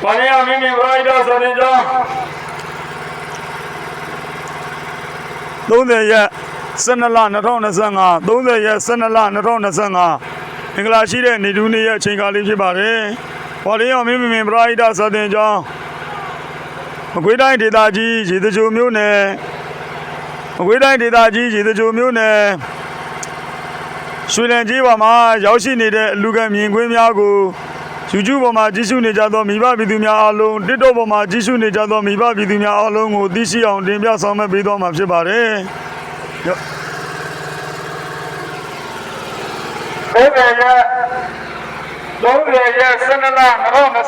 ဘာလဲအမင်းမင်္ဂလာတော်ဆိုတဲ့ကြောင့်30ရက်12လ2025 30ရက်12လ2025မင်္ဂလာရှိတဲ့နေတူးနေ့ရဲ့အချိန်ကားလေးဖြစ်ပါတယ်။ဘာလဲအမင်းမင်္ဂလာတော်ဆိုတဲ့ကြောင့်မကွေးတိုင်းဒေသကြီးရေတကြိုမြို့နယ်မကွေးတိုင်းဒေသကြီးရေတကြိုမြို့နယ်ရွှေလန်းကြီးပေါ်မှာရောက်ရှိနေတဲ့အလူကမြင်ကွင်းများကိုYouTube ပေါ်မှာကြည့်ရှုနေကြသောမိဘပြည်သူများအားလုံး TikTok ပေါ်မှာကြည့်ရှုနေကြသောမိဘပြည်သူများအားလုံးကိုသိရှိအောင်တင်ပြဆောင်ရွက်ပေးသွားမှာဖြစ်ပါတယ်။30ရက်12လ2025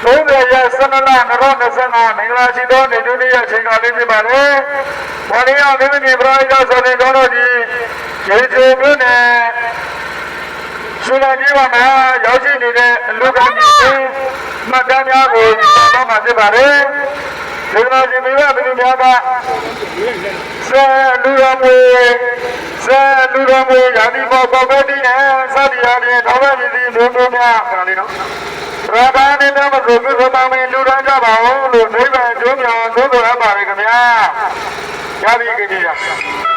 30ရက်12လ2025မင်္ဂလာရှိသောနေ့ဒုတိယအချိန်ကားလေးဖြစ်ပါတယ်။ဘာလို့အောင်ဒီနေ့ပရိသတ်ဆိုတဲ့တော်တော်ကြီးရေချိုမြို့နယ်ရွှေလန်းကြီးမှာရောက်ရှိနေတဲ့အလူကကြီးမှတ်တမ်းများကိုတော့မှာဖြစ်ပါတယ်။ဒီမှာဒီမိဘပြည်သူများကဆဲလူတော်မွေရာဒီပေါ်ပေါ်ပဲဒီနဲ့စသည်အားဖြင့်တော်ပဲပြည်သူမျိုးများပါလေနော်။ရာဘာနဲ့တော့မဆိုပြုစုပါမယ်လူတော်ကြပါဦးလို့နိဗ္ဗာန်ကျိုးမြောင်သို့တော်အပ်ပါလေခင်ဗျာ။ရပြီကြည်ရ။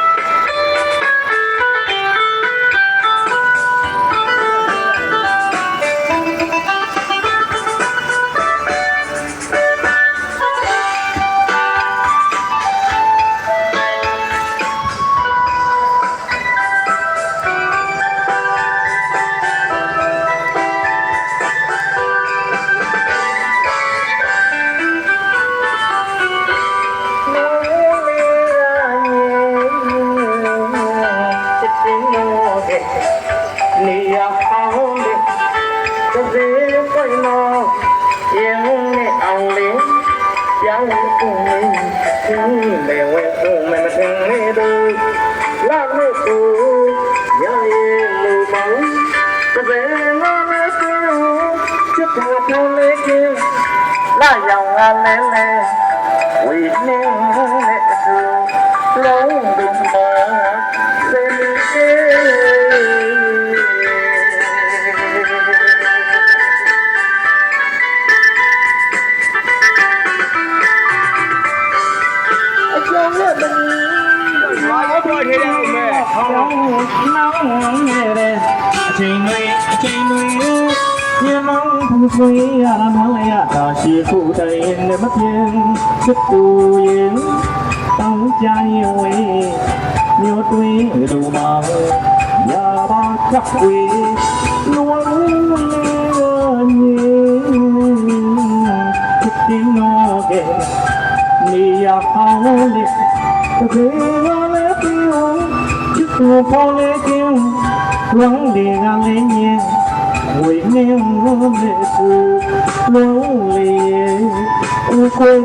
လာရောင်ကလည်းလဲဝိနေနဲ့သူလုံးလုံးပါစေနေအကြောင်းနဲ့ဘာလို့ပေါ်ထည့်ရအောင်မဲဟောင်းနောင်းနေတဲ့အချိန်တွေရေမောင်းဖူးဆွေးရမောင်းရတာရှိခုတိုင်နဲ့မပြင်းချစ်သူရင်တောင်းကြရင်ဝေးမြို့တွင်လူမောင်ရပါခပ်ဝေးလွန်နေချစ်တင်တော့ကနေရအောင်လေတကယ်လည်းပြောချစ်သူပေါ်လေကင်းဝမ်းတွေကလည်းညင်ဝိနေနဲ့သူလုံးလေဦးကို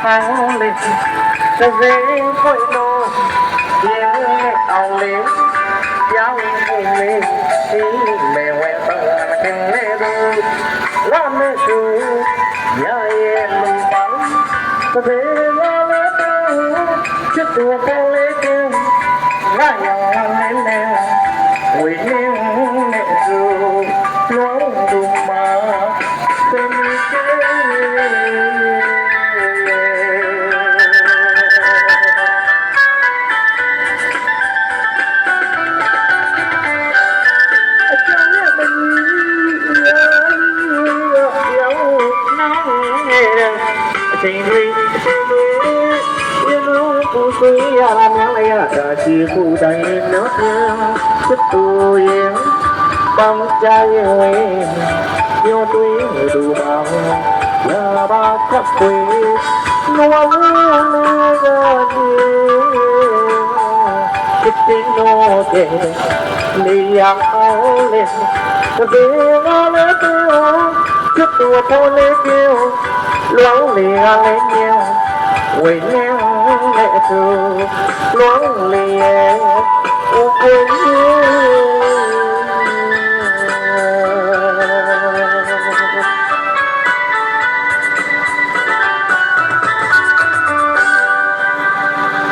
အောင်လေးသစေဖွင့်လို့ဒီအောင်လေးပြောင်းနေလေးဒီမဲဝဲပါမတင်နေတော့လာမေသူရရဲ့လူပေါင်းသစေလာလို့ချစ်သူပေါ်လေးကငါရောင်းနေနေဝေနေနဲ့သူလုံးသူမှာသမီး တွေရေလူပူဆွေးရလာများလိုက်ရတာရှိခုတိုင်းနော်ချစ်သူရင်ပေါင်းကြရင်ဝေးညိုတွေးသူပါလာပါခပ်ပွေနဝဝလေးကဒီချစ်တင်တော့တဲ့နေရအောင်လေဒီငါလည်းတူချစ်သူပေါ်လေးပြောလောင်းလေကလည်းညင်းဝိညာဉ်နဲ့သူလောင်းလေရဲ့ Oh,